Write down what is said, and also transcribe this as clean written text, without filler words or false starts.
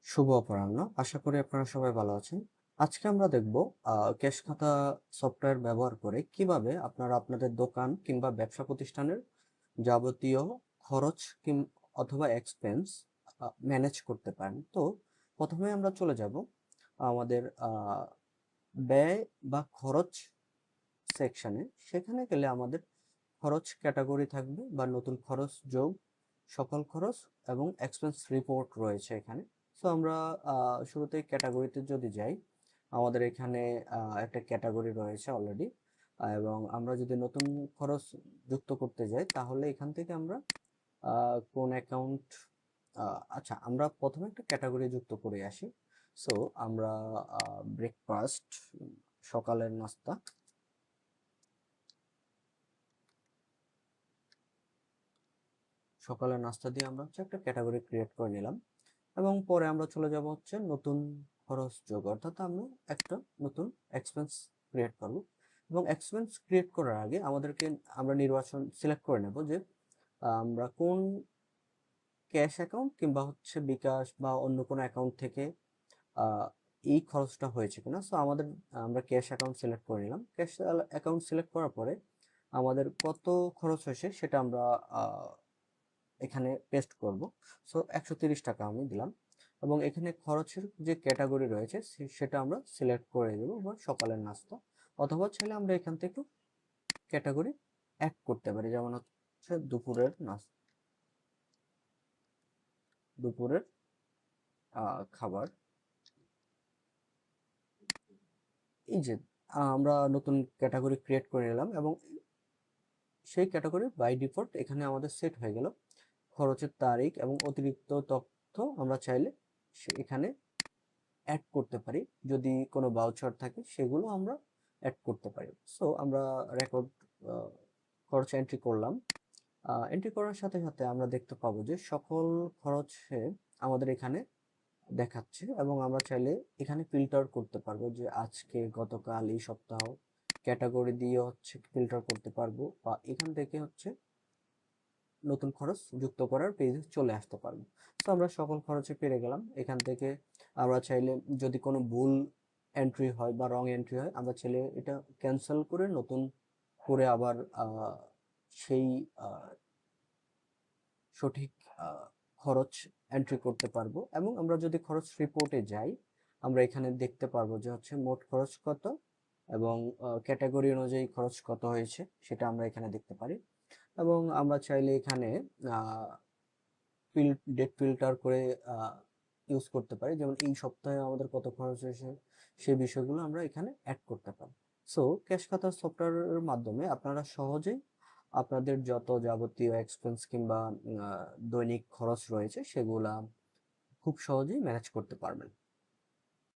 শুভ অপরাহ্ন। আশা করি আপনারা সবাই ভালো আছেন। আজকে আমরা দেখব ক্যাশ খাতা সফটওয়্যার ব্যবহার করে কিভাবে আপনারা আপনাদের দোকান কিংবা ব্যবসা প্রতিষ্ঠানের যাবতীয় খরচ অথবা এক্সপেন্স ম্যানেজ করতে পারেন। তো প্রথমে আমরা চলে যাব আমাদের ব্যয় বা খরচ সেকশনে। সেখানে গেলে আমাদের খরচ ক্যাটাগরি থাকবে বা নতুন খরচ যোগ, সকল খরচ এবং এক্সপেন্স রিপোর্ট রয়েছে এখানে। সো আমরা শুরুতেই ক্যাটাগরিতে যদি যাই, আমাদের এখানে একটা ক্যাটাগরি রয়েছে অলরেডি, এবং আমরা যদি নতুন খরচ যুক্ত করতে যাই তাহলে এখান থেকে আমরা কোন অ্যাকাউন্ট, আচ্ছা আমরা প্রথমে একটা ক্যাটাগরি যুক্ত করে আসি। সো আমরা ব্রেকফাস্ট, সকালের নাস্তা, সকালের নাস্তা দিয়ে আমরা হচ্ছে একটা ক্যাটাগরি ক্রিয়েট করে নিলাম। এবং পরে আমরা চলে যাব হচ্ছে নতুন খরচ যোগ, অর্থাৎ আমরা একটা নতুন এক্সপেন্স ক্রিয়েট করব। এবং এক্সপেন্স ক্রিয়েট করার আগে আমরা নির্বাচন সিলেক্ট করে নেব যে আমরা কোন ক্যাশ অ্যাকাউন্ট কিংবা হচ্ছে বিকাশ বা অন্য কোনো অ্যাকাউন্ট থেকে আহ, এই খরচটা হয়েছে কিনা। সো আমরা ক্যাশ অ্যাকাউন্ট সিলেক্ট করে নিলাম। ক্যাশ অ্যাকাউন্ট সিলেক্ট করার পরে আমাদের কত খরচ হয়েছে সেটা আমরা এখানে পেস্ট করব। সো 130 টাকা আমি দিলাম। এবং এখানে খরচের যে ক্যাটাগরি রয়েছে সেটা আমরা সিলেক্ট করে দেবো, বা সকালের নাস্তা, অথবা চাইলে আমরা এখান থেকে ক্যাটাগরি অ্যাড করতে পারি, যেমন হচ্ছে দুপুরের নাস্তা, দুপুরের খাবার। এই যে আমরা নতুন ক্যাটাগরি ক্রিয়েট করে নিলাম, এবং সেই ক্যাটাগরি বাই ডিফল্ট এখানে আমাদের সেট হয়ে গেল। খরচের তারিখ এবং অতিরিক্ত তথ্য আমরা চাইলে এখানে অ্যাড করতে পারি। যদি কোনো ভাউচার থাকে সেগুলো আমরা অ্যাড করতে পারি। সো আমরা রেকর্ড খরচ এন্ট্রি করলাম। এন্ট্রি করার সাথে সাথে আমরা দেখতে পাবো যে সকল খরচে আমাদের এখানে দেখাচ্ছে, এবং আমরা চাইলে এখানে ফিল্টার করতে পারবো যে আজকে, গতকাল, এই সপ্তাহ ক্যাটাগরি দিয়ে হচ্ছে ফিল্টার করতে পারবো, বা এখান থেকে হচ্ছে নতুন খরচ যুক্ত করার পেজে চলে আসতে পারবো। সো আমরা সকল খরচে পেরে গেলাম। এখান থেকে আমরা চাইলে যদি কোনো ভুল এন্ট্রি হয় বা রং এন্ট্রি হয়, আমরা চাইলে এটা ক্যান্সেল করে নতুন করে আবার সেই সঠিক খরচ এন্ট্রি করতে পারবো। এবং আমরা যদি খরচ রিপোর্টে যাই, আমরা এখানে দেখতে পারবো যে হচ্ছে মোট খরচ কত এবং ক্যাটাগরি অনুযায়ী খরচ কত হয়েছে সেটা আমরা এখানে দেখতে পারি। এবং আমরা চাইলে এখানে ডেট ফিল্টার করে ইউজ করতে পারি, যেমন এই সপ্তাহে আমাদের কত খরচ হয়েছে সেই বিষয়গুলো আমরা এখানে অ্যাড করতে পারি। সো ক্যাশ খাতা সফটওয়্যারের মাধ্যমে আপনারা সহজেই আপনাদের যত যাবতীয় এক্সপেন্স কিংবা দৈনিক খরচ রয়েছে সেগুলা খুব সহজেই ম্যানেজ করতে পারবেন।